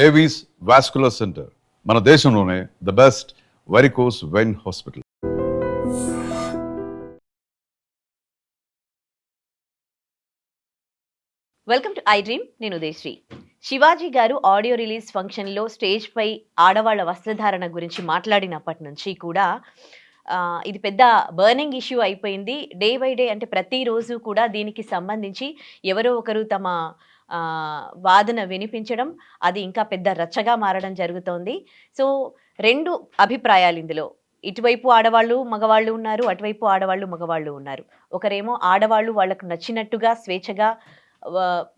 Avis vascular centre, మన దేశంలోనే the best varicose vein hospital. Welcome to I dream. నేను ఉదయశ్రీ. శివాజీ గారు ఆడియో రిలీజ్ ఫంక్షన్లో స్టేజ్ పై ఆడవాళ్ల వస్త్రధారణ గురించి మాట్లాడినప్పటి నుంచి కూడా ఇది పెద్ద బర్నింగ్ ఇష్యూ అయిపోయింది. డే బై డే అంటే ప్రతిరోజు కూడా దీనికి సంబంధించి ఎవరో ఒకరు తమ వాదన వినిపించడం, అది ఇంకా పెద్ద రచ్చగా మారడం జరుగుతోంది. సో రెండు అభిప్రాయాలు ఇందులో. ఇటువైపు ఆడవాళ్ళు మగవాళ్ళు ఉన్నారు, అటువైపు ఆడవాళ్ళు మగవాళ్ళు ఉన్నారు. ఒకరేమో ఆడవాళ్ళు వాళ్ళకు నచ్చినట్టుగా స్వేచ్ఛగా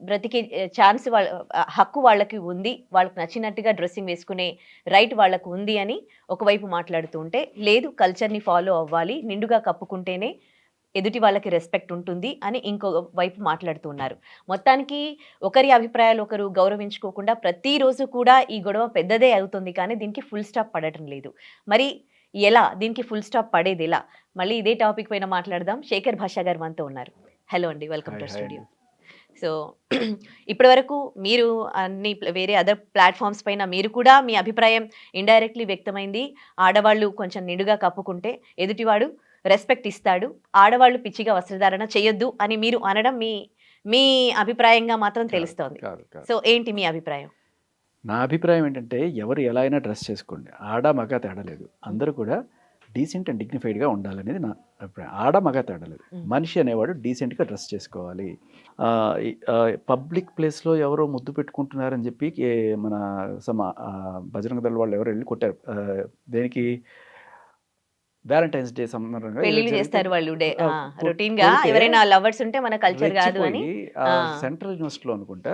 బ్రతికే ఛాన్స్ వాళ్ళ హక్కు వాళ్ళకి ఉంది, వాళ్ళకి నచ్చినట్టుగా డ్రెస్సింగ్ వేసుకునే రైట్ వాళ్ళకు ఉంది అని ఒకవైపు మాట్లాడుతూ ఉంటే, లేదు కల్చర్ని ఫాలో అవ్వాలి, నిండుగా కప్పుకుంటేనే ఎదుటి వాళ్ళకి రెస్పెక్ట్ ఉంటుంది అని ఇంకో వైపు మాట్లాడుతూ ఉన్నారు. మొత్తానికి ఒకరి అభిప్రాయాలు ఒకరు గౌరవించుకోకుండా ప్రతిరోజు కూడా ఈ గొడవ పెద్దదే అవుతుంది, కానీ దీనికి ఫుల్ స్టాప్ పడటం లేదు. మరి ఎలా దీనికి ఫుల్ స్టాప్ పడేది ఎలా? మళ్ళీ ఇదే టాపిక్ పైన మాట్లాడదాం. శేఖర్ భాషా గారు మనతో ఉన్నారు. హలో అండి, వెల్కమ్ టు స్టూడియో. సో ఇప్పటి వరకు మీరు అన్ని వేరే అదర్ ప్లాట్ఫామ్స్ పైన మీరు కూడా మీ అభిప్రాయం ఇండైరెక్ట్లీ వ్యక్తమైంది. ఆడవాళ్ళు కొంచెం నిండుగా కప్పుకుంటే ఎదుటివాడు రెస్పెక్ట్ ఇస్తాడు, ఆడవాళ్ళు పిచ్చిగా వస్త్రధారణ చేయొద్దు అని మీరు అనడం మీ అభిప్రాయంగా మాత్రం తెలుస్తోంది. సో ఏంటి మీ అభిప్రాయం? నా అభిప్రాయం ఏంటంటే, ఎవరు ఎలా అయినా డ్రెస్ చేసుకోండి, ఆడ మగ తేడా లేదు, అందరూ కూడా డీసెంట్ అండ్ డిగ్నిఫైడ్గా ఉండాలనేది నా అభిప్రాయం. ఆడ మగ తేడా లేదు, మనిషి అనేవాడు డీసెంట్గా డ్రెస్ చేసుకోవాలి. పబ్లిక్ ప్లేస్లో ఎవరో ముద్దు పెట్టుకుంటున్నారని చెప్పి మన బజరంగ దళ వాళ్ళు ఎవరు వెళ్ళి కొట్టారు. దేనికి? వ్యాలంటైన్స్ డే సందర్భంగా చేస్తారు వాళ్ళు. రొటీన్ గా ఎవరైనా లవర్స్ ఉంటే మన కల్చర్ కాదు అని సెంట్రల్ యూనివర్సిటీలో అనుకుంటా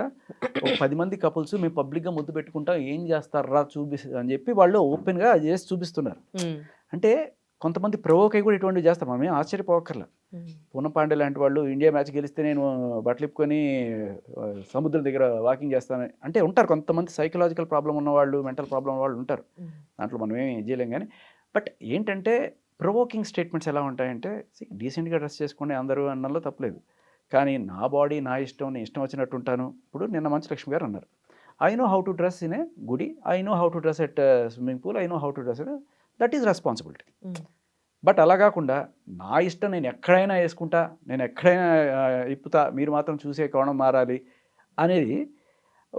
10 మంది కపుల్స్ మేము పబ్లిక్ గా ముద్దు పెట్టుకుంటాం, ఏం చేస్తారా అని చెప్పి వాళ్ళు ఓపెన్ గా చేసి చూపిస్తున్నారు. అంటే కొంతమంది ప్రవోక్ అయి కూడా ఇటువంటివి చేస్తాం, మనం ఏం ఆశ్చర్యపోకర్లా. పూనం పాండే లాంటి వాళ్ళు ఇండియా మ్యాచ్ గెలిస్తే నేను బట్టలిప్పుకొని సముద్రం దగ్గర వాకింగ్ చేస్తాను అంటే ఉంటారు. కొంతమంది సైకలాజికల్ ప్రాబ్లం ఉన్నవాళ్ళు, మెంటల్ ప్రాబ్లం వాళ్ళు ఉంటారు, దాంట్లో మనం ఏమి చేయలేం. కానీ బట్ ఏంటంటే ప్రొవోకింగ్ స్టేట్మెంట్స్ ఎలా ఉంటాయంటే, డీసెంట్గా డ్రెస్ చేసుకోండి అందరూ అన్నలో తప్పలేదు, కానీ నా బాడీ నా ఇష్టం, నేను ఇష్టం వచ్చినట్టు ఉంటాను. ఇప్పుడు నిన్న మంచు లక్ష్మి గారు అన్నారు, I know how to dress in a గుడి, I know how to dress at swimming pool, I know how to dress in, that is responsibility. But అలా కాకుండా నా ఇష్టం నేను ఎక్కడైనా వేసుకుంటా, నేను ఎక్కడైనా ఇప్పుతా, మీరు మాత్రం చూసే కోణం మారాలి అనేది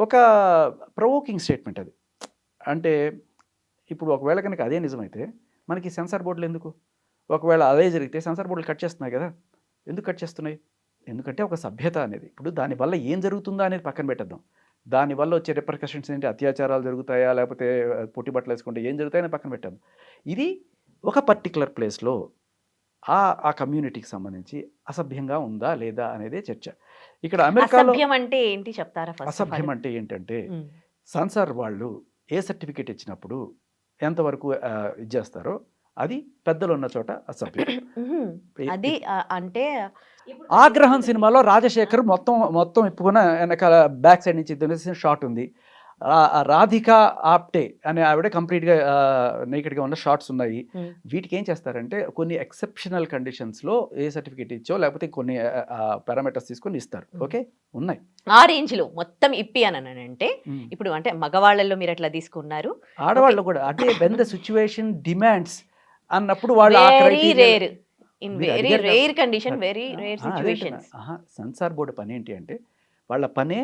ఒక ప్రొవోకింగ్ స్టేట్మెంట్. అది అంటే ఇప్పుడు ఒకవేళ కనుక అదే నిజమైతే మనకి సెన్సార్ బోర్డులు ఎందుకు? ఒకవేళ అదే జరిగితే సెన్సార్ బోర్డులు కట్ చేస్తున్నాయి కదా. ఎందుకు కట్ చేస్తున్నాయి? ఎందుకంటే ఒక సభ్యత అనేది, ఇప్పుడు దానివల్ల ఏం జరుగుతుందా అనేది పక్కన పెట్టేద్దాం. దానివల్ల వచ్చే రిపర్కషన్స్ ఏంటి? అత్యాచారాలు జరుగుతాయా, లేకపోతే పొట్టి బట్టలు వేసుకుంటే ఏం జరుగుతాయని పక్కన పెట్టాము. ఇది ఒక పర్టికులర్ ప్లేస్లో ఆ కమ్యూనిటీకి సంబంధించి అసభ్యంగా ఉందా లేదా అనేదే చర్చ. ఇక్కడ అమెరికాలో అంటే ఏంటి చెప్తారా? అసభ్యం అంటే ఏంటంటే, సెన్సార్ వాళ్ళు ఏ సర్టిఫికేట్ ఇచ్చినప్పుడు ఎంతవరకు ఇది చేస్తారో అది పెద్దలు ఉన్న చోట అసభ్యం. అది అంటే ఆగ్రహం సినిమాలో రాజశేఖర్ మొత్తం ఇప్పుకున్న వెనకాల బ్యాక్ సైడ్ నుంచి షాట్ ఉంది. రాధిక ఆప్టే అనే ఆవిడ కంప్లీట్గా నేకెడ్గా ఉన్న షార్ట్స్ ఉన్నాయి. వీటికి ఏం చేస్తారంటే, కొన్ని ఎక్సెప్షనల్ కండిషన్స్లో ఏ సర్టిఫికేట్ ఇచ్చో లేకపోతే కొన్ని పారామీటర్స్ తీసుకొని ఇస్తారు. ఓకే, ఉన్నాయి ఆ రేంజ్లో మొత్తం ఇప్పి అని అంటే. ఇప్పుడు అంటే మగవాళ్ళలో మీరు అట్లా తీసుకున్నారు, ఆడవాళ్ళు కూడా అదే వెన్ ద సిచ్యువేషన్ డిమాండ్స్ అన్నప్పుడు వాళ్ళు సెన్సార్ బోర్డు పని ఏంటి అంటే, వాళ్ళ పనే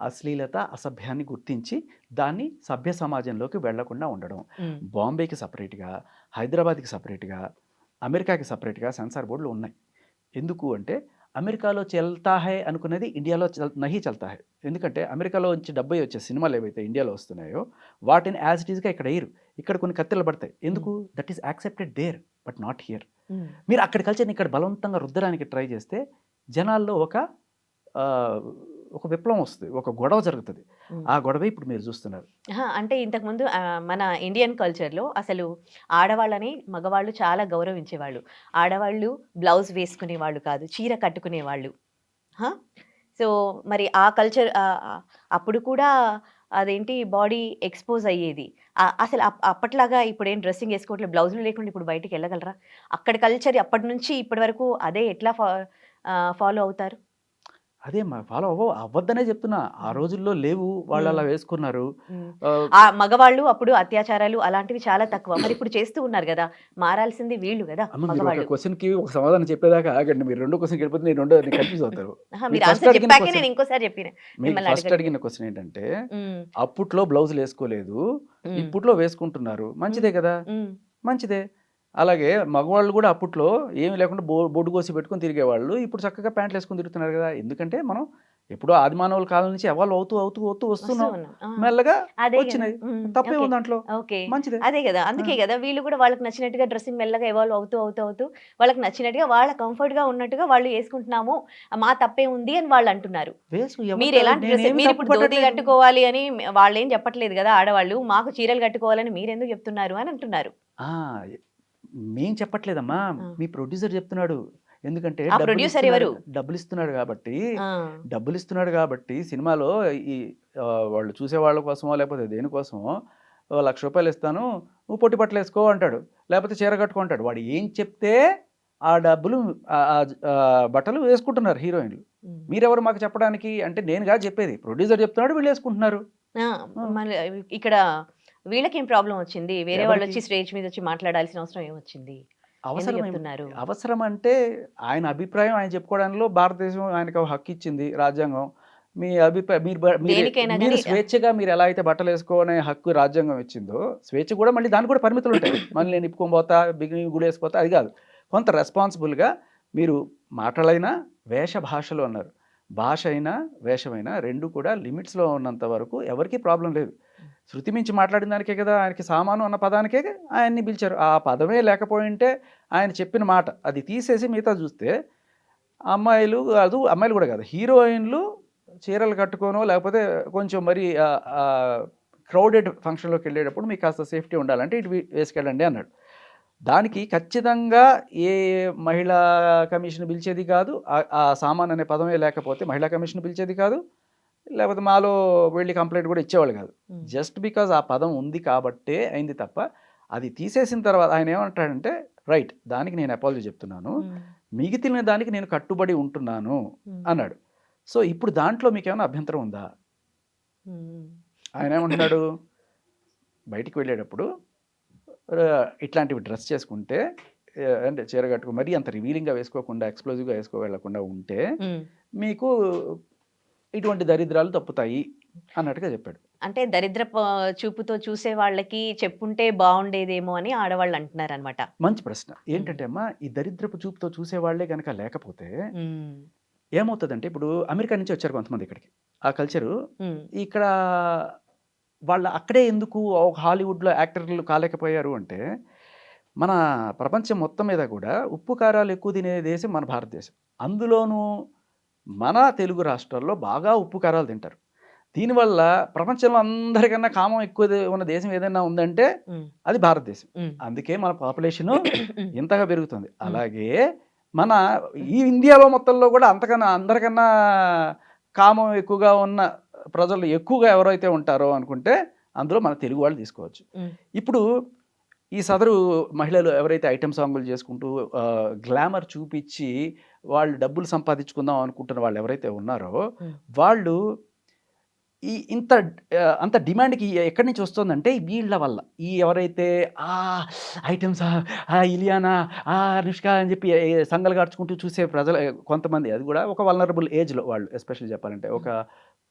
అశ్లీలత, అసభ్యాన్ని గుర్తించి దాన్ని సభ్య సమాజంలోకి వెళ్లకుండా ఉండడం. బాంబేకి సపరేట్గా, హైదరాబాద్కి సపరేట్గా, అమెరికాకి సపరేట్గా సెన్సార్ బోర్డులు ఉన్నాయి. ఎందుకు అంటే, అమెరికాలో చల్తా హై అనుకునేది ఇండియాలో నహి చల్తా హై. ఎందుకంటే అమెరికాలో నుంచి 70 వచ్చే సినిమాలు ఏవైతే ఇండియాలో వస్తున్నాయో వాటిని యాజ్ ఇట్ ఈస్గా ఇక్కడ వేయరు. ఇక్కడ కొన్ని కత్తెలు పడతాయి. ఎందుకు? That is accepted there but not here. మీరు అక్కడ కల్చర్ని ఇక్కడ బలవంతంగా రుద్దడానికి ట్రై చేస్తే జనాల్లో ఒక విప్లవం వస్తుంది, ఒక గొడవ జరుగుతుంది. ఆ గొడవ ఇప్పుడు మీరు చూస్తున్నారు. అంటే ఇంతకుముందు మన ఇండియన్ కల్చర్లో అసలు ఆడవాళ్ళని మగవాళ్ళు చాలా గౌరవించేవాళ్ళు. ఆడవాళ్ళు బ్లౌజ్ వేసుకునేవాళ్ళు కాదు, చీర కట్టుకునేవాళ్ళు. సో మరి ఆ కల్చర్ అప్పుడు కూడా అదేంటి బాడీ ఎక్స్పోజ్ అయ్యేది. అసలు అప్పట్లాగా ఇప్పుడు ఏం డ్రెస్సింగ్ వేసుకోవట్లేదు, బ్లౌజులు లేకుండా ఇప్పుడు బయటికి వెళ్ళగలరా? అక్కడ కల్చర్ అప్పటి నుంచి ఇప్పటి వరకు అదే ఎట్లా ఫాలో అవుతారు? అదే ఫాలో అవ్వద్దనే చెప్తున్నా. ఆ రోజుల్లో లేవు, వాళ్ళు అలా వేసుకున్నారు. ఆ మగవాళ్ళు అప్పుడు అత్యాచారాలు అలాంటివి చాలా తక్కువ. మరి ఇప్పుడు చేస్తూ ఉన్నారు గదా! మారాల్సింది వీళ్ళు గదా! అమ్మ, మీరు ఒక మగవాళ్ళు. క్వశ్చన్‌కి ఒక సమాధానం చెప్పేదాకా ఆగండి. మీరు రెండో క్వశ్చన్‌కి వెళ్ళిపోతే నేను కన్‌ఫ్యూజ్ అవుతారు. అహా! మీరు మీరు ఫస్ట్ ఆన్సర్ అడిగిన చెప్పాకే క్వశ్చన్ నేను ఇంకోసారి చెప్పిన. మీకు మిమ్మల్ని ఫస్ట్ అడగట్లేదు. అడిగిన క్వశ్చన్ ఏంటంటే, హ్మ్. అప్పట్లో బ్లౌజులు ఏసుకోలేదు. హ్మ్. ఇప్పట్లో వేసుకుంటున్నారు. మంచిదే కదా! హ్మ్. మంచిదే. అలాగే మగవాళ్ళు కూడా అప్పట్లో ఏమి లేకుండా బొడ్డు కోసి పెట్టుకొని తిరిగేవాళ్ళు. ఇప్పుడు చక్కగా ప్యాంట్లు ఏసుకొని తిరుగుతున్నారు కదా! ఎందుకంటే మనం ఎప్పుడో ఆదిమానవుల కాలం నుంచి ఎవాల్వ్ అవుతూ వస్తూ వస్తున్నాం. ఉన్నాం. ఆ! మెల్లగా అదే గదా! వచ్చినాయి. హ్మ్. తప్పే ఓకే. ఉంది దాంట్లో. ఓకే. మంచిదే. అదే గదా! ఆ! అందుకే గదా! వీళ్ళు గూడా వాళ్ళకి నచ్చినట్టుగా డ్రెసింగ్ మెల్లగా ఎవాల్వ్ అవుతూ వాళ్ళకి నచ్చినట్టుగా వాళ్ళ కంఫర్ట్‌గా ఉన్నట్టుగా వాళ్ళు యేసుకుంటున్నాము. మా తప్పేముంది అని వాళ్ళంటున్నారు. మీరెలాంటి డ్రెస్ నేనేమి తప్పు మీరిప్పుడు ధోతి పట్టట్లేదు. కట్టుకోవాలి అని వాళ్ళేం చెప్పట్లేదు గదా! ఆడవాళ్ళు. మాకు చీరలు కట్టుకోవాలని మీరెందుకు చెప్తున్నారు అని అంటున్నారు. ఆ! మేం చెప్పట్లేదమ్మా. ఆ! మీ ప్రొడ్యూసర్ చెప్తున్నాడు. ఎందుకంటే ఆ ప్రొడ్యూసర్ ఎవరు? డబ్బులిస్తున్నాడు కాబట్టి, ఆ! సినిమాలో ఈ వాళ్ళు చూసేవాళ్ళ కోసమో, లేకపోతే దేనికోసమో ఓ రూ. 1,00,000 ఇస్తాను. నువ్వు పొట్టి బట్టలేసుకో అంటాడు. లేకపోతే చీర కట్టుకో అంటాడు. వాడు ఏం చెప్తే ఆ డబ్బులు బట్టలు వేసుకుంటున్నారు హీరోయిన్‌లు. హ్మ్. మీరెవరు మాకు చెప్పడానికి? అంటే నేను కాదు చెప్పేది. ప్రొడ్యూసర్ చెప్తున్నాడు వీళ్ళేసుకుంటున్నారు. ఆ! ఆ! మళ్ళీ ఇక్కడ వీళ్ళకేం ప్రాబ్లమ్ వచ్చింది? వేరే ఎవరికి? వాళ్ళొచ్చి స్టేజ్ మీదొచ్చి మాట్లాడాల్సిన అవసరం ఏమొచ్చింది? ఎందుకు అవసరం చెప్తున్నారు? అవసరం అంటే ఆయన అభిప్రాయం ఆయన చెప్పుకోవడంలో భారతదేశం ఆయనకు ఒక హక్కు ఇచ్చింది రాజ్యాంగం. మీ అభిప్రాయం దేనికైనా మీరు గాని స్వేచ్ఛగా మీరు ఎలా అయితే బట్టలేసుకోనే హక్కు రాజ్యాంగం ఇచ్చిందో, స్వేచ్ఛ కూడా మళ్ళీ దానికి కూడా పరిమితులుంటాయి. మళ్ళీ నేను ఇప్పుకొని పోతా, గుడేసిపోతా అది కాదు. కొంత రెస్పాన్సిబుల్‌గా మీరు మాటలైనా, భాషలు అన్నారు. భాష అయినా, వేషమైనా 2 కూడా లిమిట్స్‌లో ఉన్నంత వరకు ఎవరికీ ప్రాబ్లమ్ లేదు. శృతి మించి మాట్లాడిన దానికే కదా! ఆయనకి సామాను అన్న పదానికే ఆయన్ని పిలిచారు. ఆ పదమే లేకపోయుంటే ఆయన చెప్పిన మాట అది తీసేసి మిగతాది చూస్తే అమ్మాయిలు కూడా కాదు. హీరోయిన్‌లు చీరలు కట్టుకోనో లేకపోతే కొంచెం మరి క్రౌడెడ్ ఫంక్షన్‌లోకెళ్ళేటప్పుడు మీకు కాస్త సేఫ్టీ ఉండాలంటే ఇటు వేసుకెళ్ళండి అన్నాడు. దానికి ఖచ్చితంగా ఏ మహిళా కమిషన్ పిలిచేది కాదు. ఆ సామాన్ అనే పదమే లేకపోతే మహిళా కమిషన్ పిలిచేది కాదు. లేకపోతే మాలో వెళ్ళి కంప్లెయింట్ కూడా ఇచ్చేవాళ్ళు కాదు. హ్మ్. జస్ట్ బికాజ్ ఆ పదం ఉంది కాబట్టే అయింది తప్ప, అది తీసేసిన తర్వాత ఆయన ఏమంటాడంటే, రైట్ దానికి నేను అపాలజీ చెప్తున్నాను. హ్మ్. మిగిలిన దానికి నేను కట్టుబడి ఉంటున్నాను హ్మ్. అన్నాడు. సో ఇప్పుడు దాంట్లో మీకేమైనా అభ్యంతరం ఉందా? హ్మ్. ఆయన ఏమంటున్నాడు, బయటికి వెళ్ళేటప్పుడు ఇట్లాంటివి డ్రెస్ చేసుకుంటే అంటే చీర కట్టుకో మరీ అంత రివీలింగ్‌గా వేసుకోకుండా, ఎక్స్‌ప్లోజివ్‌గా వెళ్ళకుండా ఉంటే హ్మ్. మీకు ఇటువంటి దరిద్రాలు తప్పుతాయి అన్నట్టుగా చెప్పాడు. అంటే దరిద్రపు చూపుతో చూసే వాళ్ళకి చెప్పుంటే బావుండేదేమో అని ఆడవాళ్ళు అంటున్నారనమాట. మంచి ప్రశ్న. హ్మ్. ఏంటంటే అమ్మా, ఈ దరిద్రపు చూపుతో చూసేవాళ్ళే గనక లేకపోతే హ్మ్. ఏమవుతదంటే, ఇప్పుడు అమెరికా నుంచి వచ్చారు కొంతమంది ఇక్కడికి. ఆ కల్చరు హ్మ్. ఇక్కడ వాళ్ళు అక్కడే ఎందుకు ఒక హాలీవుడ్‌లో యాక్టర్లు కాలేకపోయారు అంటే, మన ప్రపంచం మొత్తం మీద కూడా ఉప్పు, కారాలు ఎక్కువ తినే దేశం మన భారతదేశం. అందులోనూ మన తెలుగు రాష్ట్రాల్లో బాగా ఉప్పు, కారాలు తింటారు. దీనివల్ల ప్రపంచంలో అందరికన్నా కామం ఎక్కువ ఉన్న దేశం ఏదైనా ఉందంటే హ్మ్. అది భారతదేశం. హ్మ్. అందుకే మన పాపులేషను ఇంతగా పెరుగుతుంది. హ్మ్. అలాగే మన ఈ ఇండియాలో మొత్తంలో కూడా అందరికన్నా కామం ఎక్కువగా ఉన్న ప్రజలు ఎక్కువగా ఎవరైతే ఉంటారో అనుకుంటే అందులో మన తెలుగు వాళ్ళు తీసుకోవచ్చు. హ్మ్. ఇప్పుడు ఈ సదరు మహిళలు ఎవరైతే ఐటెమ్ సాంగులు చేసుకుంటూ గ్లామర్ చూపిచ్చి వాళ్ళు డబ్బులు సంపాదించుకుందాం అనుకుంటున్న వాళ్ళు ఎవరైతే ఉన్నారో హ్మ్. వాళ్ళు ఇంత అంత డిమాండ్‌కి ఎక్కడి నుంచి వస్తుందంటే వీళ్ళ వల్ల. ఈ ఎవరైతే ఐటెమ్స్ ఇలియానా, అనుష్క అని చెప్పి సంగలు గార్చుకుంటూ చూసే ప్రజలు కొంతమంది అది కూడా ఒక వల్నరబుల్ ఏజ్‌లో వాళ్ళు ఎస్పెషల్లీ చెప్పాలంటే. ఒక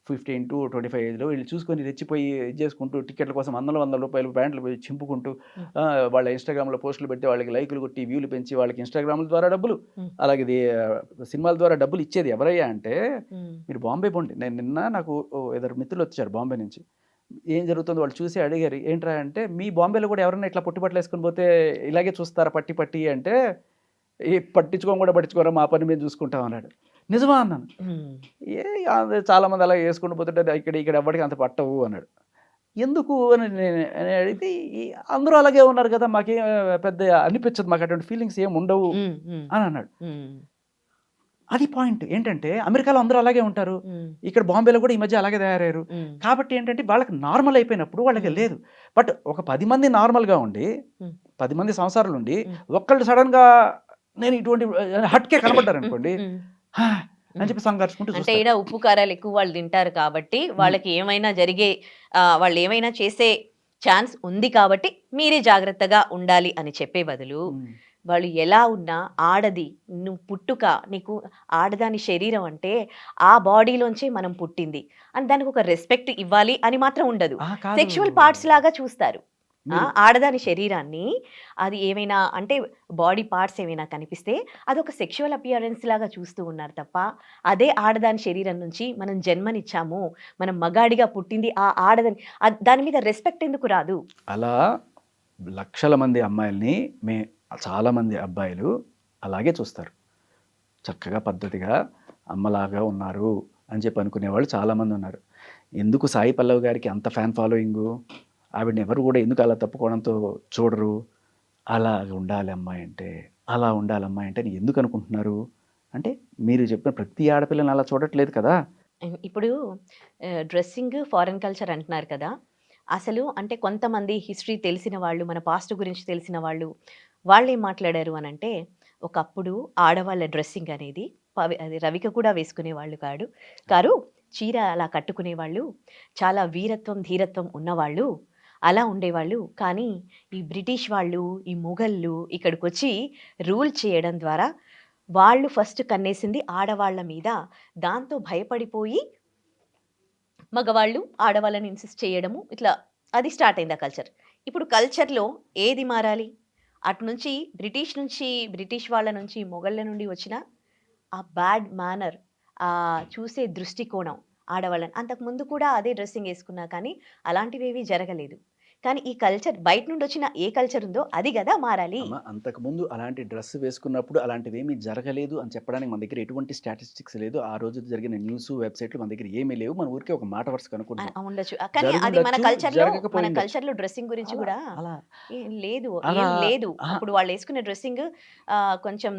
15-25 ఏజ్‌లో వీళ్ళు చూసుకొని రెచ్చిపోయి ఇది చేసుకుంటూ టికెట్ల కోసం వందల ప్యాంట్లు చింపుకుంటూ హ్మ్. వాళ్ళ ఇన్‌స్టాగ్రామ్‌లో పోస్టులు పెట్టి వాళ్ళకి లైకులు కొట్టి వ్యూలు పెంచి వాళ్ళకి ఇన్‌స్టాగ్రామ్‌ల ద్వారా డబ్బులు, హ్మ్. అలాగే సినిమాల ద్వారా డబ్బులు ఇచ్చేది ఎవరయ్యా అంటే హ్మ్. మీరు బాంబే పోండి. నేను నిన్న నాకు ఇద్దరు మిత్రులు వచ్చారు బాంబే నుంచి. ఏం జరుగుతుందో వాళ్ళు చూసి అడిగారు. ఏంట్రా అంటే, "మీ బాంబేలో కూడా ఎవరైనా ఇట్లా పొట్టి బట్టలేసుకొని పోతే ఇలాగే చూస్తారా పట్టి" అంటే, పట్టించుకోను కూడా పట్టించుకోరా మా పని మేము చూసుకుంటాం" అన్నాడు. నిజమా అన్నాను. హ్మ్. అది చాలామంది అలా యేసుకుంటూ పోతుంటే ఇక్కడ ఎవ్వడికి అంత పట్టవు అన్నాడు. ఎందుకు అని అడిగితే, అందరూ అలాగే ఉన్నారు కదా! మాకేం పెద్ద అనిపించదు. మాకు అటువంటి ఫీలింగ్స్ ఏమి ఉండవు హ్మ్. హ్మ్. అని అన్నాడు. హ్మ్. అది పాయింట్. ఏంటంటే అమెరికాలో అందరూ అలాగే ఉంటారు. హ్మ్. ఇక్కడ బాంబేలో కూడా ఈ మధ్య అలాగే తయారయ్యారు. హ్మ్. కాబట్టి ఏంటంటే వాళ్ళకి నార్మల్ అయిపోయినప్పుడు వాళ్ళకి హ్మ్. లేదు. బట్ ఒక 10 మంది నార్మల్‌గా ఉండి, హ్మ్. 10 మంది సంసారాలుండి, హ్మ్. ఒక్కళ్ళు సడెన్‌గా నేను ఇటువంటి హట్‌కే కనపడ్డారనుకోండి. హ్మ్. "హా! అని చెప్పి సంఘర్షుకుంటూ అంటే చూస్తారు. ఈడ ఉప్పు కారాలు ఎక్కువ వాళ్ళు తింటారు కాబట్టి వాళ్ళకి ఏమైనా జరిగే వాళ్ళు ఏమైనా చేసే ఛాన్స్ ఉంది కాబట్టి మీరే జాగ్రత్తగా ఉండాలి అని చెప్పే బదులు ఉమ్. వాళ్ళు ఎలా ఉన్నా ఆడది నువ్వు పుట్టుక నీకు ఆడదాని శరీరం అంటే ఆ బాడీలోంచే మనం పుట్టింది అని దానికి ఒక రెస్పెక్ట్ ఇవ్వాలి అని మాత్రం ఉండదు. కాదు. సెక్షువల్ పార్ట్స్ లాగా చూస్తారు మీరు- ఆడదాని శరీరాన్ని. అది ఏమైనా అంటే బాడీ పార్ట్స్ ఏమైనా కనిపిస్తే అదొక సెక్షువల్ అపియరెన్స్ లాగా చూస్తూ ఉన్నారు తప్ప అదే ఆడదాని శరీరం నుంచి మనం జన్మనిచ్చాము, మనం మగాడిగా పుట్టింది ఆ ఆడదాని దాని మీద రెస్పెక్ట్ ఎందుకు రాదు? అలా లక్షల మంది అమ్మాయిల్ని చాలామంది అబ్బాయిలు అలాగే చూస్తారు. చక్కగా పద్ధతిగా అమ్మలాగా ఉన్నారు అని చెప్పి అనుకునేవాళ్ళు చాలామంది ఉన్నారు. ఎందుకు సాయి పల్లవి గారికి అంత ఫ్యాన్ ఫాలోయింగు? ఆవిడని ఎవరు కూడా ఎందుకు అలా తప్పుకోవడంతో చూడరు? అలా ఉండాలి అమ్మాయి అంటే, అలా ఉండాలి అమ్మాయి అంటే అని ఎందుకు అనుకుంటున్నారు? అంటే మీరు చెప్పిన ప్రతి ఆడపిల్లని అలా చూడట్లేదు కదా. ఇప్పుడు డ్రెస్సింగ్ ఫారెన్ కల్చర్ అంటున్నారు కదా, అసలు అంటే కొంతమంది హిస్టరీ తెలిసిన వాళ్ళు, మన పాస్ట్ గురించి తెలిసిన వాళ్ళు, వాళ్ళు ఏం మాట్లాడారు అని అంటే, ఒకప్పుడు ఆడవాళ్ళ డ్రెస్సింగ్ అనేది అది రవిక కూడా వేసుకునేవాళ్ళు కారు చీర అలా కట్టుకునేవాళ్ళు, చాలా వీరత్వం ధీరత్వం ఉన్నవాళ్ళు, అలా ఉండేవాళ్ళు. కానీ ఈ బ్రిటిష్ వాళ్ళు, ఈ మొఘళ్ళు ఇక్కడికి వచ్చి రూల్ చేయడం ద్వారా వాళ్ళు ఫస్ట్ కన్నేసింది ఆడవాళ్ళ మీద. దాంతో భయపడిపోయి మగవాళ్ళు ఆడవాళ్ళని ఇన్సిస్ట్ చేయడము, ఇట్లా అది స్టార్ట్ అయింది ఆ కల్చర్. ఇప్పుడు కల్చర్లో ఏది మారాలి? అటు నుంచి బ్రిటిష్ వాళ్ళ నుంచి మొఘళ్ళ నుండి వచ్చిన ఆ బ్యాడ్ మేనర్, ఆ చూసే దృష్టికోణం ఆడవాళ్ళని. అంతకుముందు కూడా అదే డ్రెస్సింగ్ వేసుకున్నా కానీ అలాంటివేవి జరగలేదు. కానీ ఈ కల్చర్ బయట నుండి వచ్చిన ఏ కల్చర్ ఉందో అది కదా మారాలి. అమ్మ, అంతకుముందు అలాంటి డ్రెస్ వేసుకున్నప్పుడు అలాంటివి ఏమీ జరగలేదు అని చెప్పడానికి మన దగ్గర ఎటువంటి స్టాటిస్టిక్స్ లేదు. ఆ రోజు జరిగిన న్యూస్ వెబ్సైట్లు మన దగ్గర ఏమీ లేవు. మన ఊరికే ఒక మాట వరుస కనుక్కుంటాం. ఉండొచ్చు కానీ అది మన కల్చర్లో డ్రెస్సింగ్ గురించి కూడా అలా లేదు, అలా- ఏం లేదు. ఆహా. అప్పుడు వాళ్ళు వేసుకునే డ్రెస్సింగ్ కొంచెం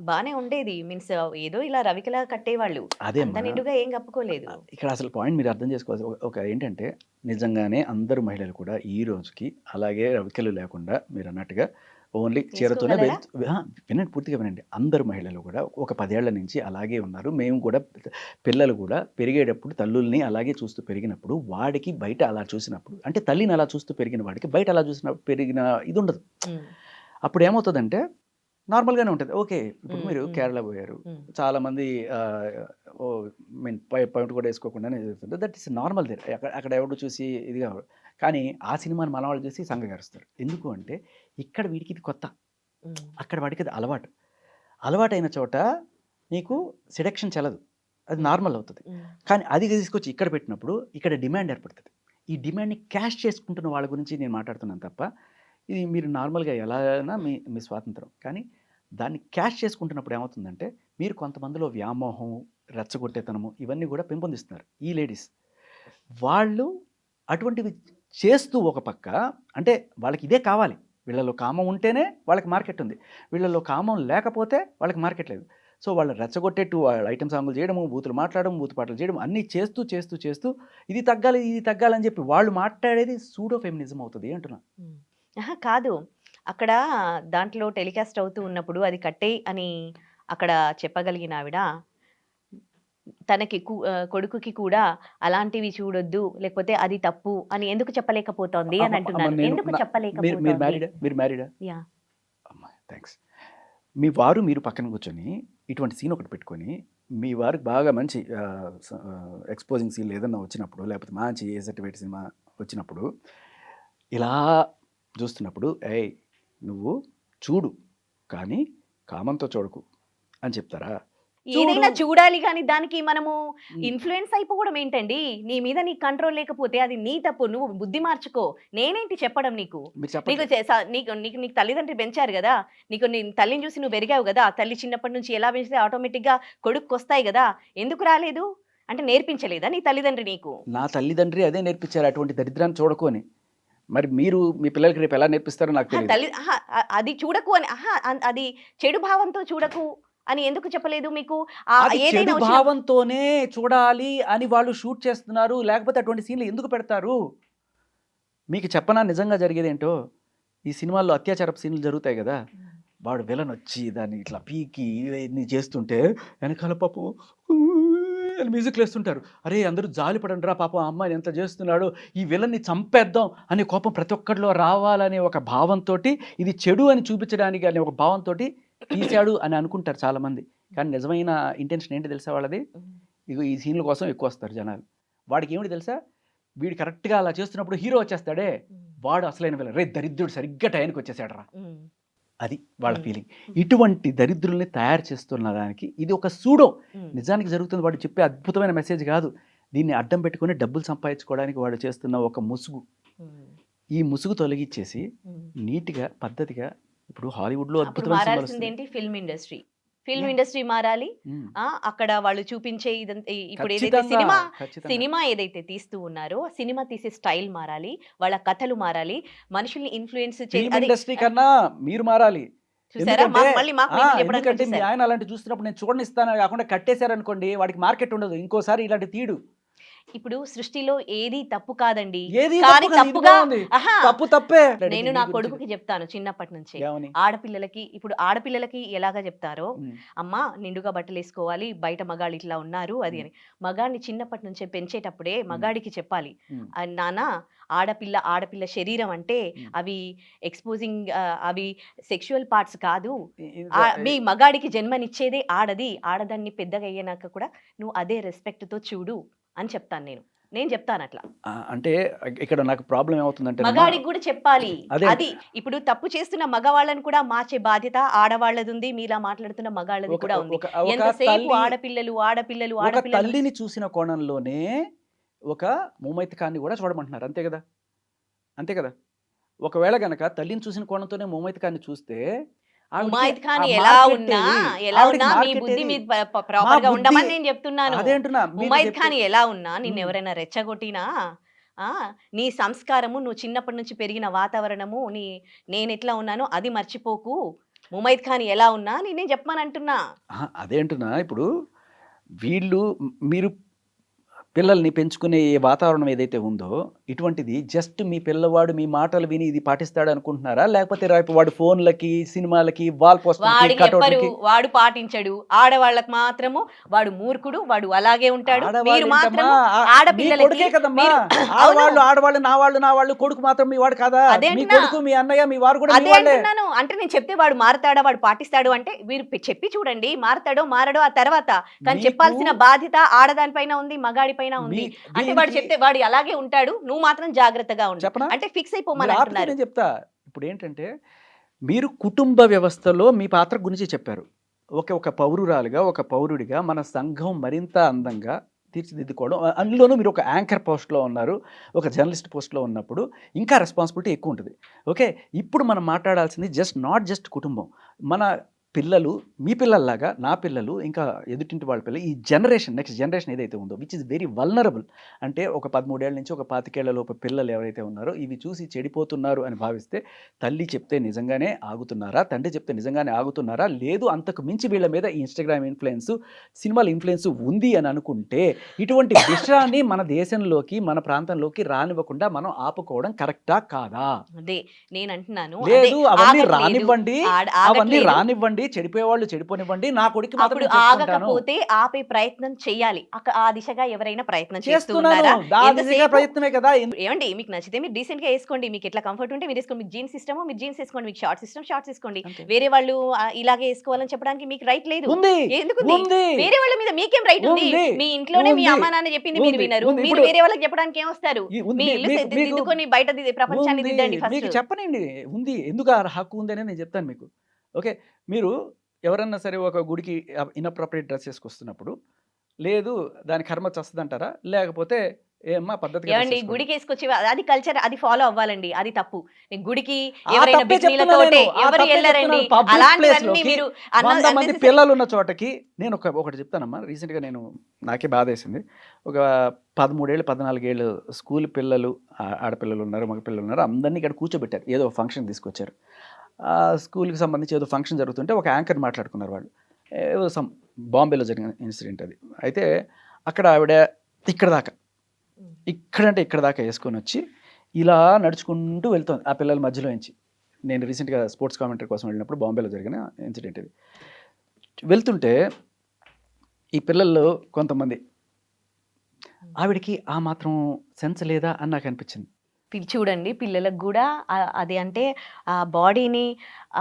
బానే ఉండేది. మీన్స్ ఏదో ఇలా రవికలా కట్టేవాళ్ళు, అదే అంత నిండుగా ఏం కప్పుకోలేదు. ఇక్కడ అసలు పాయింట్ మీరు అర్థం చేసుకోవాలి. ఒక ఏంటంటే నిజంగానే అందరు మహిళలు కూడా ఈ రోజుకి అలాగే రవికెలు లేకుండా మీరు అన్నట్టుగా ఓన్లీ చీరతోనే వినండి, పూర్తిగా వినండి. అందరు మహిళలు కూడా ఒక 10 ఏళ్ల నుంచి అలాగే ఉన్నారు. మేము కూడా పిల్లలు కూడా పెరిగేటప్పుడు తల్లుల్ని అలాగే చూస్తూ పెరిగినప్పుడు వాడికి బయట అలా చూసినప్పుడు, అంటే తల్లిని అలా చూస్తూ పెరిగిన వాడికి బయట అలా పెరిగిన ఇది ఉండదు. అప్పుడు ఏమవుతుందంటే నార్మల్గానే ఉంటుంది. ఓకే, ఇప్పుడు మీరు కేరళ పోయారు, చాలామంది పాయింట్ కూడా వేసుకోకుండానే దట్ ఈస్ నార్మల్ దేర్. అక్కడ ఎవరు చూసి ఇది కావాలి. కానీ ఆ సినిమాని మన వాళ్ళు చూసి సంఘగరుస్తారు. ఎందుకు అంటే ఇక్కడ వీడికి ఇది కొత్త, అక్కడ వాడికి అది అలవాటైన చోట నీకు సెడక్షన్ చెల్లదు, అది నార్మల్ అవుతుంది. కానీ అది తీసుకొచ్చి ఇక్కడ పెట్టినప్పుడు ఇక్కడ డిమాండ్ ఏర్పడుతుంది. ఈ డిమాండ్ని క్యాష్ చేసుకుంటున్న వాళ్ళ గురించి నేను మాట్లాడుతున్నాను తప్ప ఇది మీరు నార్మల్గా ఎలా అయినా మీ స్వాతంత్రం. కానీ దాన్ని క్యాష్ చేసుకుంటున్నప్పుడు ఏమవుతుందంటే మీరు కొంతమందిలో వ్యామోహం, రెచ్చగొట్టేతనము ఇవన్నీ కూడా పెంపొందిస్తున్నారు ఈ లేడీస్. వాళ్ళు అటువంటివి చేస్తూ ఒక పక్క అంటే వాళ్ళకి ఇదే కావాలి. వీళ్ళలో కామం ఉంటేనే వాళ్ళకి మార్కెట్ ఉంది, వీళ్ళలో కామం లేకపోతే వాళ్ళకి మార్కెట్ లేదు. సో వాళ్ళు రెచ్చగొట్టేట్టు వాళ్ళ ఐటమ్ సాంగులు చేయడము, బూతులు మాట్లాడడం, బూతు పాటలు చేయడం అన్నీ చేస్తూ ఇది తగ్గాలని చెప్పి వాళ్ళు మాట్లాడేది సూడో ఫెమినిజం అవుతుంది అంటున్నా. కాదు, అక్కడ దాంట్లో టెలికాస్ట్ అవుతూ ఉన్నప్పుడు అది కట్టే అని అక్కడ చెప్పగలిగిన ఆవిడ తనకి కొడుకుకి కూడా అలాంటివి చూడొద్దు లేకపోతే అది తప్పు అని ఎందుకు చెప్పలేకపోతోంది అని అంటున్నాను. ఎందుకు చెప్పలేకపోతుంది? మీరు మ్యారీడా? యా. అమ్మా థ్యాంక్స్. మీ వారు మీరు పక్కన కూర్చొని ఇటువంటి సీన్ ఒకటి పెట్టుకొని మీ వారికి బాగా మంచి ఎక్స్పోజింగ్ సీన్ ఏదన్నా వచ్చినప్పుడు, లేకపోతే మంచి ఏ సర్టిఫికేట్ సినిమా వచ్చినప్పుడు ఇలా చూస్తున్నప్పుడు ఏయ్ నువ్వు చూడు కానీ కామంతో చూడకు అని చెప్తారా? ఏదైనా చూడాలి కానీ దానికి మనము ఇన్ఫ్లుయెన్స్ అయిపోవడం ఏంటండి? నీ మీద నీకు కంట్రోల్ లేకపోతే అది నీ తప్పు, నువ్వు బుద్ధి మార్చుకో. నేనేంటి చెప్పడం నీకు? నీకు తల్లిదండ్రి పెంచారు కదా, నీకు నీ తల్లిని చూసి నువ్వు పెరిగావు కదా, ఆ తల్లి చిన్నప్పటి నుంచి ఎలా పెంచితే ఆటోమేటిక్గా కొడుకు వస్తాయి కదా, ఎందుకు రాలేదు అంటే నేర్పించలేదా నీ తల్లిదండ్రి నీకు? నా తల్లిదండ్రి అదే నేర్పించారు, అటువంటి దరిద్రాన్ని చూడకు అని. మరి మీరు మీ పిల్లలకి రేపు ఎలా నేర్పిస్తారో నాకు తెలియదు. అది చూడకు అని, అది చెడు భావంతో చూడకు అని ఎందుకు చెప్పలేదు మీకు? చెడు భావంతోనే చూడాలి అని వాళ్ళు షూట్ చేస్తున్నారు, లేకపోతే అటువంటి సీన్లు ఎందుకు పెడతారు? మీకు చెప్పనా నిజంగా జరిగేది ఏంటో? ఈ సినిమాల్లో అత్యాచారపు సీన్లు జరుగుతాయి కదా, వాడు విలన్ వచ్చి దాన్ని ఇట్లా పీకి ఇవన్నీ చేస్తుంటే వెనకాల పాపం అని మ్యూజిక్లు వేస్తుంటారు. అరే అందరూ జాలి పడండి రా పాపం ఆ అమ్మాయిని ఎంత చేస్తున్నాడు, ఈ విలన్ని చంపేద్దాం అనే కోపం ప్రతి ఒక్కరిలో రావాలనే ఒక భావంతో, ఇది చెడు అని చూపించడానికి అనే ఒక భావంతో తీశాడు అని అనుకుంటారు చాలామంది. కానీ నిజమైన ఇంటెన్షన్ ఏంటి తెలుసా వాళ్ళది? ఇగో ఈ సీన్ల కోసం ఎక్కువ వస్తారు జనాలు. వాడికి ఏమిటి తెలుసా, వీడు కరెక్ట్గా అలా చేస్తున్నప్పుడు హీరో వచ్చేస్తాడే, వాడు అసలైన విలన్. రే దరిద్రుడు సరిగ్గా టైంకి వచ్చేసాడు రా, అది వాళ్ళ ఫీలింగ్. ఇటువంటి దరిద్రుల్ని తయారు చేస్తున్న దానికి ఇది ఒక సూడో. నిజానికి జరుగుతుంది వాడు చెప్పే అద్భుతమైన మెసేజ్ కాదు. దీన్ని అడ్డం పెట్టుకుని డబ్బులు సంపాదించుకోవడానికి వాడు చేస్తున్న ఒక ముసుగు. ఈ ముసుగు తొలగించేసి నీట్గా పద్ధతిగా ఇప్పుడు హాలీవుడ్లో అద్భుతమైన ఫిల్మ్ ఇండస్ట్రీ మారాలి. అక్కడ వాళ్ళు చూపించే ఇదంతా ఇప్పుడు ఏదైతే సినిమా ఏదైతే తీస్తూ ఉన్నారో సినిమా తీసే స్టైల్ మారాలి, వాళ్ళ కథలు మారాలి, మనుషుల్ని ఇన్ఫ్లుయెన్స్ ఇండస్ట్రీ కన్నా మీరు మారాలి. చూసారా ఎందుకంటే మీ ఆయన అలాంటి చూస్తున్నప్పుడు నేను చూడనిస్తాను కాకుండా కట్టేశారనుకోండి, వాడికి మార్కెట్ ఉండదు, ఇంకోసారి ఇలాంటి తీడు. ఇప్పుడు సృష్టిలో ఏది తప్పు కాదండి, ఏది కానీ తప్పుగా తప్పు తప్పే. నేను నా కొడుకుకి చెప్తాను చిన్నప్పటి నుంచి, ఆడపిల్లలకి ఎలాగా చెప్తారో, అమ్మా నిండుగా బట్టలు వేసుకోవాలి, బయట మగాళ్ళు ఇట్లా ఉన్నారు అది అని. మగాడిని చిన్నప్పటి నుంచే పెంచేటప్పుడే మగాడికి చెప్పాలి, నాన్న ఆడపిల్ల శరీరం అంటే అవి ఎక్స్పోజింగ్, అవి సెక్షువల్ పార్ట్స్ కాదు, మీ మగాడికి జన్మనిచ్చేదే ఆడదాన్ని పెద్దగా అయ్యాక కూడా నువ్వు అదే రెస్పెక్ట్ తో చూడు అని చెప్తాను. నేను చెప్తాను అట్లా. అంటే ఇక్కడ నాకు ప్రాబ్లం ఏమవుతుందంటే మగాడికి కూడా చెప్పాలి. అది ఇప్పుడు తప్పు చేస్తున్న మగవాళ్ళని కూడా మార్చే బాధ్యత ఆడవాళ్ళది ఉంది, మీలా మాట్లాడుతున్న మగాళ్ళది కూడా ఉంది. ఎంతసేపు ఆడపిల్లలు తల్లిని చూసిన కోణంలోనే ఒక ముమైతకాన్ని కూడా చూడమంటున్నారు. అంతే కదా. ఒకవేళ గనక తల్లిని చూసిన కోణంతోనే ముమైతకాన్ని చూస్తే ముమైత్ ఖాన్ ఎలా ఉన్నా మీ బుద్ధి మీద ప్రాపర్ గా ఉండమని నేను చెప్తున్నాను. ముమైత్ ఖాన్ ఎలా ఉన్నా నిన్ను ఎవరైనా రెచ్చగొట్టినా, నీ సంస్కారము, నువ్వు చిన్నప్పటి నుంచి పెరిగిన వాతావరణము, నేను ఎట్లా ఉన్నానో అది మర్చిపోకు. ముమైత్ ఖాన్ ఎలా ఉన్నా నేను చెప్పమని అంటున్నా. అదేంటున్నా ఇప్పుడు వీళ్ళు మీరు పిల్లల్ని పెంచుకునే వాతావరణం ఏదైతే ఉందో ఇటువంటిది జస్ట్ మీ పిల్లవాడు మీ మాటలు విని ఇది పాటిస్తాడు అనుకుంటున్నారా, లేకపోతే రేపు వాడు ఫోన్లకి సినిమాలకి వాల్ పోస్టర్లకి వాడు పాటించడు, ఆడవాళ్ళకి మాత్రము వాడు మూర్ఖుడు, వాడు అలాగే ఉంటాడు. ఆడవాళ్ళు నా వాళ్ళు కొడుకు మాత్రం మీ వాడు కాదా, మీ కొడుకు మీ అన్నయ్య మీ వారు కూడా అంటే నేను చెప్తే వాడు మారతాడా వాడు పాటిస్తాడు అంటే మీరు చెప్పి చూడండి, మారతాడో మారడో ఆ తర్వాత. కానీ చెప్పాల్సిన బాధ్యత ఆడదానిపైన ఉంది, మగాడి పైన ఉంది. అంటే వాడు చెప్తే వాడు అలాగే ఉంటాడు, నువ్వు మాత్రం జాగ్రత్తగా ఉండు అంటే ఫిక్స్ అయిపోమని అంటున్నారు. చెప్తా ఇప్పుడు ఏంటంటే మీరు కుటుంబ వ్యవస్థలో మీ పాత్ర గురించి చెప్పారు. ఒక పౌరురాలుగా ఒక పౌరుడిగా మన సంఘం మరింత అందంగా తీర్చిదిద్దుకోవడం, అందులోనూ మీరు ఒక యాంకర్ పోస్ట్లో ఉన్నారు, ఒక జర్నలిస్ట్ పోస్ట్లో ఉన్నప్పుడు ఇంకా రెస్పాన్సిబిలిటీ ఎక్కువ ఉంటుంది. ఓకే, ఇప్పుడు మనం మాట్లాడాల్సింది నాట్ జస్ట్ కుటుంబం, మన పిల్లలు, మీ పిల్లల్లాగా నా పిల్లలు, ఇంకా ఎదుటింటి వాళ్ళ పిల్లలు, ఈ నెక్స్ట్ జనరేషన్ ఏదైతే ఉందో విచ్ ఇస్ వెరీ వల్నరబుల్. అంటే ఒక 13 ఏళ్ళ నుంచి ఒక 25 ఏళ్ల లోపు పిల్లలు ఎవరైతే ఉన్నారో ఇవి చూసి చెడిపోతున్నారు అని భావిస్తే తల్లి చెప్తే నిజంగానే ఆగుతున్నారా, తండ్రి చెప్తే నిజంగానే ఆగుతున్నారా, లేదు అంతకు మించి వీళ్ళ మీద ఇన్స్టాగ్రామ్ ఇన్ఫ్లుయెన్స్, సినిమాల ఇన్ఫ్లుయెన్స్ ఉంది అని అనుకుంటే ఇటువంటి విషయాన్ని మన దేశంలోకి మన ప్రాంతంలోకి రానివ్వకుండా మనం ఆపుకోవడం కరెక్టా కాదా? అదే నేను అంటున్నాను. లేదు అవన్నీ రానివ్వండి, చెడిపోయేవాళ్ళు చెడిపోనివ్వండి, నా కొడుకు మాత్రం ఆగకపోతే ఆపే ప్రయత్నం చేయాలి. ఆ దిశగా ఎవరైనా ప్రయత్నం చేస్తున్నారా? ప్రయత్నమే కదా. ఏమండి మీకు నచ్చితే మీరు డీసెంట్ గా వేసుకోండి, మీకు ఎట్లా కంఫర్ట్ ఉంటే మీరు వేసుకోండి. మీకు జీన్స్ ఇష్టమో మీరు జీన్స్ వేసుకోండి, మీకు షార్ట్స్ ఇష్టం షార్ట్స్ వేసుకోండి. వేరే వాళ్ళు ఇలాగే వేసుకోవాలని చెప్పడానికి మీకు రైట్ లేదు. ఎందుకు వేరే వాళ్ళ మీద మీకేం రైట్ ఉంది? మీ ఇంట్లోనే మీ అమ్మా నాన్న చెప్పింది మీరు వినరు, మీరు వేరే వాళ్ళకి చెప్పడానికి ఏం వస్తారు? మీ ఇల్లు దిద్దుకొని బయట ప్రపంచాన్ని దిద్దండి. ఫస్ట్ చెప్పనండి, ఉంది ఎందుకు హక్కు ఉందని నేను చెప్తాను మీకు. ఓకే, మీరు ఎవరన్నా సరే ఒక గుడికి ఇన్అప్రోప్రియేట్ డ్రెస్ వేసుకొస్తున్నప్పుడు లేదు దాని కర్మ వస్తుందంటారా, లేకపోతే ఏమ్మా పద్ధతి గుడికి వేసుకొచ్చి అది కల్చర్, అది ఫాలో అవ్వాలండి, అది తప్పు. గుడికి ఎవరైనా బికినీలతోటే ఎవరు వెళ్ళరండి, అలాంటివన్నీ మీరు 100 మంది పిల్లలు ఉన్న చోటకి. నేను ఒకటి చెప్తానమ్మా, రీసెంట్గా నాకే బాధ వేసింది. ఒక 13 ఏళ్ళు 14 ఏళ్ళు స్కూల్ పిల్లలు, ఆడపిల్లలు ఉన్నారు, మగ పిల్లలు ఉన్నారు, అందరినీ ఇక్కడ కూర్చోబెట్టారు, ఏదో ఫంక్షన్ తీసుకొచ్చారు. స్కూల్కి సంబంధించి ఏదో ఫంక్షన్ జరుగుతుంటే ఒక యాంకర్ మాట్లాడుకున్నారు వాళ్ళు, ఏదో బాంబేలో జరిగిన ఇన్సిడెంట్ అది. అయితే అక్కడ ఆవిడ ఇక్కడ దాకా వేసుకొని వచ్చి ఇలా నడుచుకుంటూ వెళ్తుంది ఆ పిల్లల మధ్యలో నుంచి. నేను రీసెంట్గా స్పోర్ట్స్ కామెంటరీ కోసం వెళ్ళినప్పుడు బాంబేలో జరిగిన ఇన్సిడెంట్ ఇది. వెళ్తుంటే ఈ పిల్లల్లో కొంతమంది ఆవిడకి ఆ మాత్రం సెన్స్ లేదా అని నాకు అనిపించింది. చూడండి పిల్లలకు కూడా అది అంటే ఆ బాడీని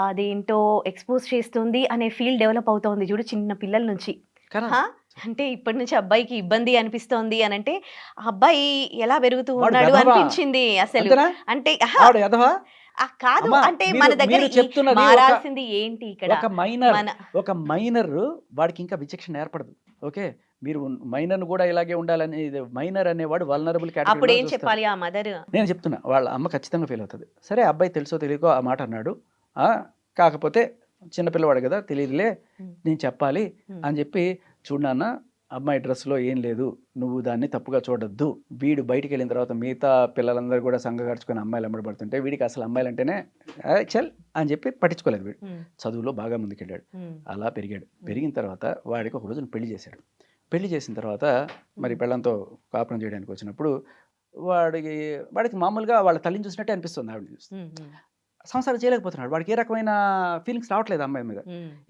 అదేంటో ఎక్స్పోజ్ చేస్తుంది అనే ఫీల్ డెవలప్ అవుతోంది చూడు చిన్న పిల్లల నుంచి. కదా హా? అంటే ఇప్పటి నుంచి అబ్బాయికి ఇబ్బంది అనిపిస్తోంది అని అంటే ఆ అబ్బాయి ఎలా పెరుగుతూ వాడు ఉన్నాడు వెధవా? అనిపించింది అసలు. అంతేనా? అంటే ఆహా, ఆవిడ ఎదవా? కాదు అమ్మా, అంటే మీరు- మన దగ్గర మీరు చెప్తున్నది మారాల్సింది ఏంటి ఇక్కడ ఒక మైనర్ వాడికి ఇంకా విచక్షణ ఏర్పడదు. ఓకే, మీరు మైనర్ కూడా ఇలాగే ఉండాలని, మైనర్ అనేవాడు వల్నరబుల్ అప్పుడు ఏం చెప్పాలి ఆ మదర్? నేను చెప్తున్నా, వాళ్ళ అమ్మ ఖచ్చితంగా ఫీల్ అవుతుంది. సరే అబ్బాయి తెలుసో తెలియకో ఆ మాట అన్నాడు, కాకపోతే చిన్నపిల్లవాడు కదా తెలియదులే, నేను చెప్పాలి అని చెప్పి, చూడు నాన్న అమ్మాయి డ్రెస్లో ఏం లేదు, నువ్వు దాన్ని తప్పుగా చూడొద్దు. వీడు బయటికి వెళ్ళిన తర్వాత మిగతా పిల్లలందరూ కూడా సంఘగడుచుకొని అమ్మాయిలు అమ్మడబడుతుంటే వీడికి అసలు అమ్మాయిలు అంటేనే చల్ అని చెప్పి పట్టించుకోలేదు. వీడు చదువులో బాగా ముందుకెళ్ళాడు, అలా పెరిగాడు. పెరిగిన తర్వాత వాడికి ఒక రోజున పెళ్లి చేశాడు. పెళ్లి చేసిన తర్వాత మరి పెళ్ళంతో కాపురం చేయడానికి వచ్చినప్పుడు వాడికి మామూలుగా వాళ్ళ తల్లిని చూసినట్టే అనిపిస్తుంది, ఆవిడని చూస్తే. సంసారం చేయలేకపోతున్నాడు. వాడికి ఏ రకమైన ఫీలింగ్స్ రావట్లేదు అమ్మాయి మీద.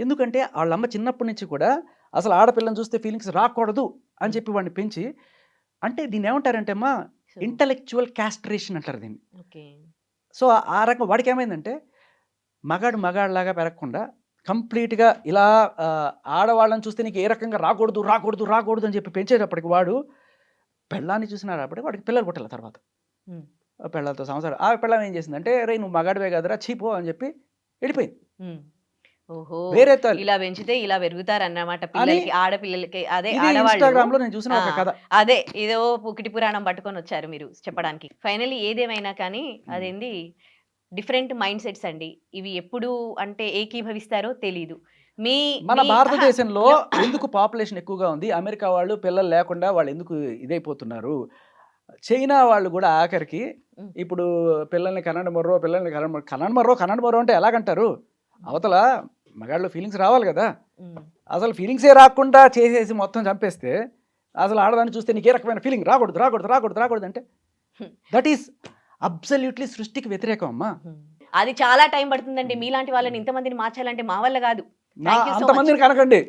ఎందుకంటే వాళ్ళ అమ్మ చిన్నప్పటి నుంచి కూడా అసలు ఆడపిల్లని చూస్తే ఫీలింగ్స్ రాకూడదు అని చెప్పి వాడిని పెంచి, అంటే దీన్ని ఏమంటారంటే అమ్మా ఇంటలెక్చువల్ క్యాస్ట్రేషన్ అంటారు దీన్ని. సో ఆ రకం వాడికి ఏమైందంటే మగాడిలాగా పెరగకుండా కంప్లీట్గా ఇలా ఆడవాళ్ళని చూస్తే నీకు ఏ రకంగా రాకూడదు రాకూడదు రాకూడదు అని చెప్పి పెంచేటప్పటికి వాడు పెళ్ళాన్ని చూసినా రాబట్టి వాడికి పిల్లలు పుట్టాలి. తర్వాత పెళ్ళాలతో సంవత్సరం ఆ పెళ్ళం ఏం చేసిందంటే, రే నువ్వు మగాడివే కదరా చీపో అని చెప్పి వెళ్ళిపోయింది. ఓహో, వేరే తల్లి ఇలా పెంచితే ఇలా పెరుగుతారన్నమాట పిల్లలకి, ఆడపిల్లలకి. అదే ఇన్స్టాగ్రామ్ లో నేను చూసిన ఒక కథ. అదే ఏదో పుకిటి పురాణం పట్టుకొని వచ్చారు మీరు చెప్పడానికి. ఫైనల్లీ ఏదేమైనా కానీ అదేంది డిఫరెంట్ మైండ్ సెట్స్ అండి ఇవి. ఎప్పుడు అంటే ఏకీభవిస్తారో తెలీదు. మన భారతదేశంలో ఎందుకు పాపులేషన్ ఎక్కువగా ఉంది, అమెరికా వాళ్ళు పిల్లలు లేకుండా వాళ్ళు ఎందుకు ఇదైపోతున్నారు, చైనా వాళ్ళు కూడా ఆఖరికి ఇప్పుడు పిల్లల్ని కనండి మొర్రో అంటే ఎలాగంటారు, అవతల మగాళ్ళు ఫీలింగ్స్ రావాలి కదా, అసలు ఫీలింగ్సే రాకుండా చేసేసి మొత్తం చంపేస్తే అసలు ఆడదాన్ని చూస్తే నీకు ఏ రకమైన ఫీలింగ్ రాకూడదు రాకూడదు రాకూడదు రాకూడదు అంటే దట్ ఈస్ అబ్సల్యూట్లీ సృష్టికి వ్యతిరేకం అమ్మా. అది చాలా టైం పడుతుందండి. మీలాంటి వాళ్ళని ఇంతమందిని మార్చాలంటే మా వల్ల కాదు. అంతమందిని కనకండి.